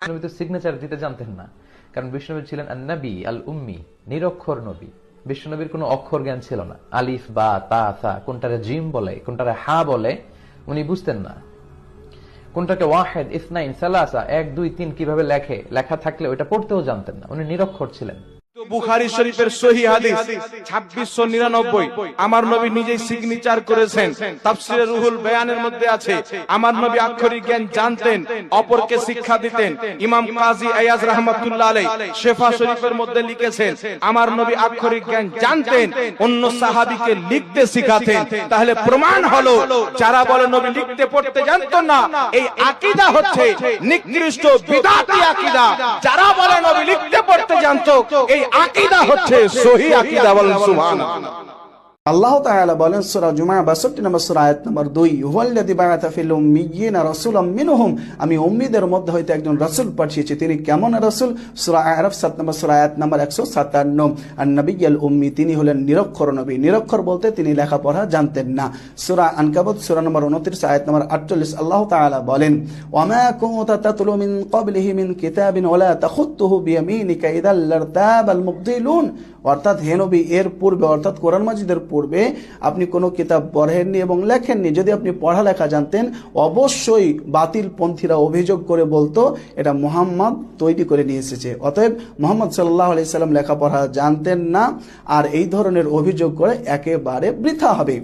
নবী তো সিগনেচার দিতে জানতেন না, কারণ বিশ্বনবী ছিলেন আন-নবী আল উম্মি, নিরক্ষর নবী। বিশ্বনবীর কোনো অক্ষর জ্ঞান ছিল না। আলিফ বা তা সা, কোনটারে জিম বলে কোনটারে হা বলে উনি বুঝতেন না। কোনটাকে ওয়াহেদ, ইসনাইন, সালাসা, 1 2 3 কিভাবে লেখা থাকলে ওইটা পড়তেও জানতেন না। উনি নিরক্ষর ছিলেন। বুখারী শরীফের সহিহ হাদিস 2699 আমার নবী নিজেই সিগনেচার করেছেন। তাফসীরে রুহুল বায়ানের মধ্যে আছে, আমার নবী আক্ষরিক জ্ঞান জানতেন, অপরকে শিক্ষা দিতেন। ইমাম কাজী আয়াজ রাহমাতুল্লাহ আলাইহি শেফা শরীফের মধ্যে লিখেছেন, আমার নবী আক্ষরিক জ্ঞান জানতেন, অন্য সাহাবীকে লিখতে শিখাতেন। তাহলে প্রমাণ হলো যারা বলে নবী লিখতে পড়তে জানতেন না, এই আকীদা হচ্ছে নিকৃষ্ট বিদআতি আকীদা। যারা বলে নবী লিখতে পড়তে জানতো, এই আকীদা হচ্ছে সহিহ আকীদা। বলেন সুবহানাল্লাহ। আল্লাহ তাআলা বলেন সূরা জুমা 62 নম্বর সূরা আয়াত নম্বর 2, হুয়াল্লাযী বা'আথা ফিল উম্মিয়্যিনা রাসূলাম মিনহুম, আমি উম্মীদের মধ্যে হইতে একজন রাসূল পাঠিয়েছি। তিনি কেমন রাসূল? সূরা আরাফ 7 নম্বর সূরা আয়াত নম্বর 157, আন-নবিয়্যুল উম্মি, তিনি হলেন নিরক্ষর নবী। নিরক্ষর বলতে তিনি লেখাপড়া জানতেন না। সূরা আনকাবুত সূরা নম্বর 29 আয়াত নম্বর 48 আল্লাহ তাআলা বলেন, ওয়ামা কুনতা তাতলু মিন ক্বাবলিহি মিন কিতাবিন ওয়ালা তাখুতুহু বিয়ামিনিকা ইযাল লারতাবাল মুবতিলুন, অর্থাৎ হে নবী এর পূর্বে, অর্থাৎ কোরআন মাজিদের পূর্বে আপনি কোনো কিতাব পড়েননি এবং লেখেননি। যদি আপনি পড়ালেখা জানতেন, অবশ্যই বাতিল পন্থীরা অভিযোগ করে বলতো এটা মুহাম্মদ তৈরি করে নিয়ে এসেছে। অতএব মুহাম্মদ সাল্লাল্লাহু আলাইহি সাল্লাম লেখাপড়া জানতেন না, আর এই ধরনের অভিযোগ করে একেবারে বৃথা হবে।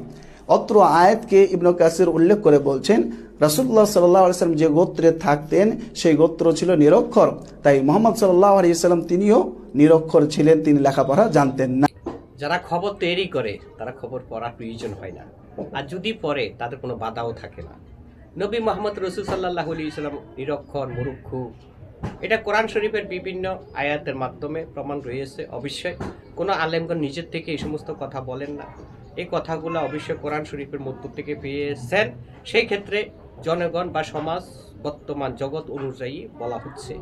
অত্র আয়াতকে ইবনে কাসির উল্লেখ করে বলছেন, রাসূলুল্লাহ সাল্লাল্লাহু আলাইহি সাল্লাম যে গোত্রে থাকতেন সেই গোত্র ছিল নিরক্ষর, তাই মুহাম্মদ সাল্লাল্লাহু আলাইহি সাল্লাম তিনিও নিরক্ষর ছিলেন, তিনি লেখাপড়া জানতেন না। যারা খবর তৈরি করে তারা খবর পড়ার প্রয়োজন হয় না, আর যদি পড়ে তাদের কোনো বাধাও থাকে না। নবী মুহাম্মদ রাসূল সাল্লাল্লাহু আলাইহি সাল্লাম নিরক্ষর, মুরুক্ষু, এটা কোরআন শরীফের বিভিন্ন আয়াতের মাধ্যমে প্রমাণ রয়েছে। অবশ্যই কোনো আলেমগণ নিজের থেকে এই সমস্ত কথা বলেন না, এই কথাগুলো অবশ্যই কোরআন শরীফের মধ্য থেকে পেয়েছেন। সেই ক্ষেত্রে জনগণ বা সমাজ বর্তমান জগৎ অনুযায়ী বলা হচ্ছে।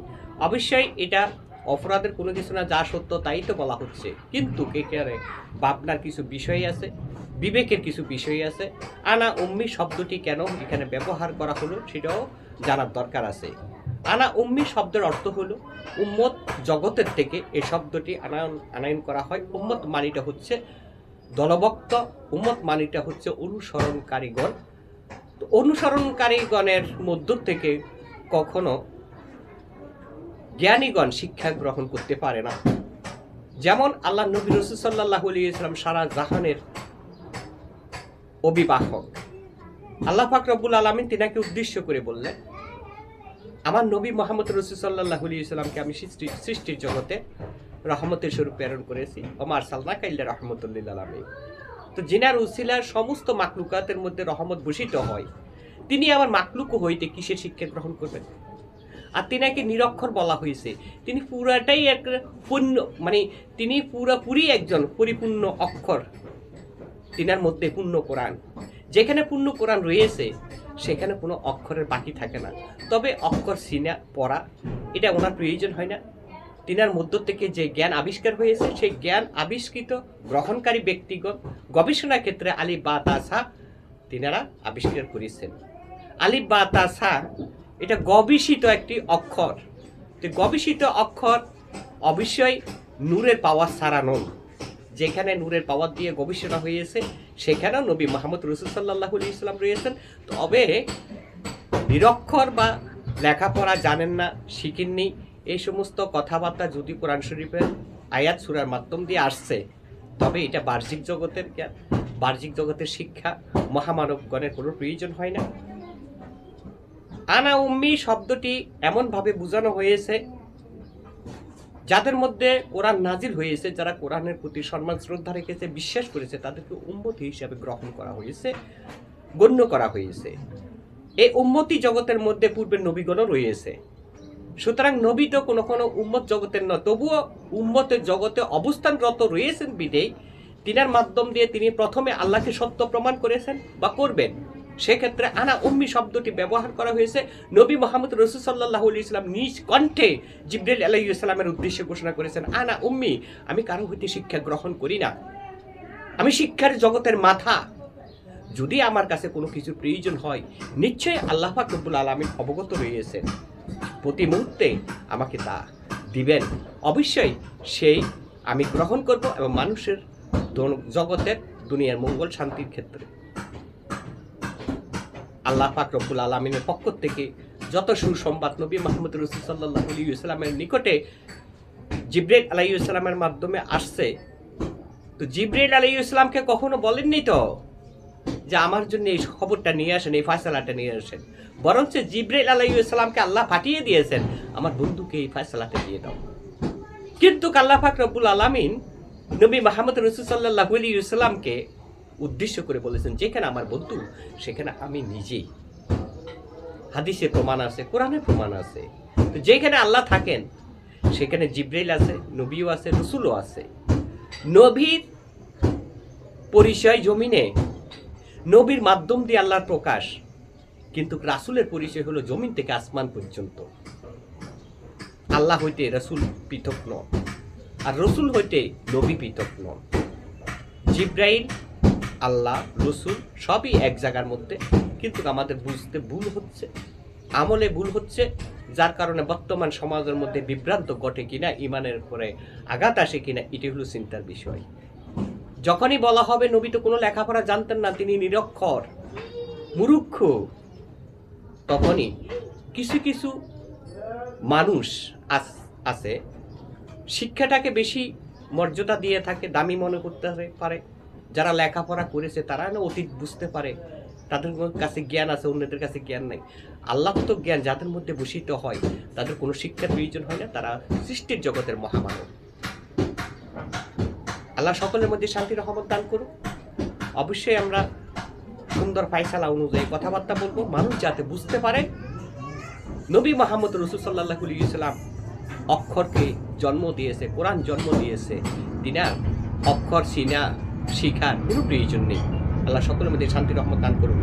অবশ্যই এটা অপরাধের কোনো কিছু না, যা সত্য তাই তো বলা হচ্ছে, কিন্তু কেকারে ভাবনার কিছু বিষয় আছে, বিবেকের কিছু বিষয় আছে। আনা উম্মি শব্দটি কেন এখানে ব্যবহার করা হলো সেটাও জানার দরকার আছে। আনা উম্মি শব্দের অর্থ হলো উম্মত জগতের থেকে এই শব্দটি আনায়ন করা হয়। উম্মত মানিটা হচ্ছে দলভক্ত, উম্মত মানিটা হচ্ছে অনুসরণকারীগণ। তো অনুসরণকারীগণের মধ্য থেকে কখনো জ্ঞানীগণ শিক্ষা গ্রহণ করতে পারে না। যেমন আল্লাহ নবী রাসূল সাল্লাল্লাহু আলাইহি ওয়াসাল্লাম সারা জাহানের অভিবাহক। আল্লাহ পাক রব্বুল আলামিন তিনাকে উদ্দেশ্য করে বললেন, আমার নবী মুহাম্মদ রাসূল সাল্লাল্লাহু আলাইহি ওয়াসাল্লামকে আমি সৃষ্টির জগতে রহমতের স্বরূপ প্রেরণ করেছি। ওমা আরসালনাকা ইল্লা রাহমাতাল লিল আলামিন। তো জিনার উসিলার সমস্ত মাখলুকাতের মধ্যে রহমত ভূষিত হয়, তিনি আবার মাখলুক হইতে কিসের শিক্ষা গ্রহণ করবেন? আর তিনাকে নিরক্ষর বলা হয়েছে, তিনি পুরাটাই এক পূর্ণ, মানে তিনি পুরাপুরি একজন পরিপূর্ণ অক্ষর। তিনার মধ্যে পূর্ণ কোরআন, যেখানে পূর্ণ কোরআন রয়েছে সেখানে কোনো অক্ষরের বাকি থাকে না। তবে অক্ষর চিনা পড়া এটা ওনার প্রয়োজন হয় না। তিনার মধ্য থেকে যে জ্ঞান আবিষ্কার হয়েছে সেই জ্ঞান আবিষ্কৃত গ্রহণকারী ব্যক্তিগণ গবেষণা ক্ষেত্রে আলিফ বা তা সা তিনারা আবিষ্কার করেছেন। আলিফ বা তা সা এটা গবেষিত একটি অক্ষর। তো গবেষিত অক্ষর অবশ্যই নূরের পাওয়ার ছাড়া নয়। যেখানে নূরের পাওয়ার দিয়ে গবেষণা হয়েছে সেখানেও নবী মুহাম্মদ রাসূল সাল্লাল্লাহু আলাইহি ওয়াসাল্লাম রয়েছেন। তবে নিরক্ষর বা লেখাপড়া জানেন না, শিখেননি, এই সমস্ত কথাবার্তা যদি কোরআন শরীফের আয়াত সূরার মাধ্যম দিয়ে আসছে, তবে এটা বাহ্যিক জগতের জ্ঞান, বাহ্যিক জগতের শিক্ষা, মহামানবগণের কোনো প্রয়োজন হয় না। আনা উম্মি শব্দটি এমনভাবে বোঝানো হয়েছে যাদের মধ্যে কোরআন নাজিল হয়েছে, যারা কোরআনের প্রতি সম্মান শ্রদ্ধা রেখেছে, বিশ্বাস করেছে, তাদেরকে উম্মতি হিসাবে গ্রহণ করা হয়েছে, গণ্য করা হয়েছে। এই উম্মতি জগতের মধ্যে পূর্বের নবীগণও রয়েছে। সুতরাং নবী তো কোনো কোনো উম্মত জগতের নয়, তবুও উম্মতের জগতে অবস্থানরত রয়েছেন বিদেই তিনার মাধ্যম দিয়ে তিনি প্রথমে আল্লাহকে সত্য প্রমাণ করেছেন বা করবেন। সেক্ষেত্রে আনা উম্মি শব্দটি ব্যবহার করা হয়েছে। নবী মুহাম্মদ রাসূল সাল্লাল্লাহু আলাইহি ওয়াসাল্লাম নিজ কণ্ঠে জিবরিল আলাইহিস সালামের উদ্দেশ্যে ঘোষণা করেছেন, আনা উম্মি, আমি কারো হইতে শিক্ষা গ্রহণ করি না, আমি শিক্ষার জগতের মাথা। যদি আমার কাছে কোনো কিছুর প্রয়োজন হয় নিশ্চয়ই আল্লাহ পাক রব্বুল আলামিন অবগত রয়েছেন। প্রতি মুহূর্তে আমাকে তা দিবেন, অবশ্যই সেই আমি গ্রহণ করব এবং মানুষের জগতের দুনিয়ার মঙ্গল শান্তির ক্ষেত্রে আল্লাহ পাক রব্বুল আলামিনের পক্ষ থেকে যত সুসংবাদ নবী মুহাম্মদ রাসূল সাল্লাল্লাহু আলাইহি ওয়াসাল্লামের নিকটে জিবরাইল আলাইহিস সালামের মাধ্যমে আসছে, তো জিবরাইল আলাইহিস সালামকে কখনো বলেননি তো যে আমার জন্য এই খবরটা নিয়ে আসেন, এই ফয়সালাটা নিয়ে আসেন, বরঞ্চ জিবরাইল আলাইহিস সালামকে আল্লাহ পাঠিয়ে দিয়েছেন আমার বন্ধুকে এই ফয়সালাটা দিয়ে দাও। কিন্তু আল্লাহ পাক রব্বুল আলামিন নবী মুহাম্মদ রাসূল সাল্লাল্লাহু আলাইহি ওয়াসাল্লামকে উদ্দেশ্য করে বলেছেন যেখানে আমার বন্ধু সেখানে আমি নিজেই। হাদিসে প্রমাণ আছে, কোরআনে প্রমাণ আছে, তো যেখানে আল্লাহ থাকেন সেখানে জিবরাইল আছে, নবীও আছে, রসুলও আছে। নবীর পরিচয় জমিনে, নবীর মাধ্যম দিয়ে আল্লাহর প্রকাশ, কিন্তু রাসূলের পরিচয় হলো জমিন থেকে আসমান পর্যন্ত। আল্লাহ হইতে রাসূল পৃথক নন, আর রসুল হইতে নবী পৃথক নন। জিবরাইল, আল্লাহ, রসুল সবই এক জায়গার মধ্যে, কিন্তু আমাদের বুঝতে ভুল হচ্ছে, আমলে ভুল হচ্ছে, যার কারণে বর্তমান সমাজের মধ্যে বিভ্রান্ত ঘটে কিনা, ইমানের উপরে আঘাত আসে কিনা, এটি হলো চিন্তার বিষয়। যখনই বলা হবে নবী তো কোনো লেখাপড়া জানতেন না, তিনি নিরক্ষর মূর্খ, তখনই কিছু কিছু মানুষ আছে শিক্ষাটাকে বেশি মর্যাদা দিয়ে থাকে, দামি মনে করতে পারে। যারা লেখাপড়া করেছে তারা না অতীত বুঝতে পারে, তাদের কাছে জ্ঞান আছে, অন্যদের কাছে জ্ঞান নাই। আল্লাহ তো জ্ঞান যাদের মধ্যে ভূষিত হয় তাদের কোনো শিক্ষার প্রয়োজন হয় না, তারা সৃষ্টির জগতের মহামানব। আল্লাহ সকলের মধ্যে শান্তি রহমত দান করুক। অবশ্যই আমরা সুন্দর ফায়সালা অনুযায়ী কথাবার্তা বলবো, মানুষ যাতে বুঝতে পারে নবী মুহাম্মদ রাসূল সাল্লাল্লাহু আলাইহি ওয়াসাল্লাম অক্ষরকে জন্ম দিয়েছে, কোরআন জন্ম দিয়েছে, তিনি অক্ষর শিখার কোনো প্রয়োজন নেই। আল্লাহ সকলের মধ্যে শান্তি রহমত দান করুন।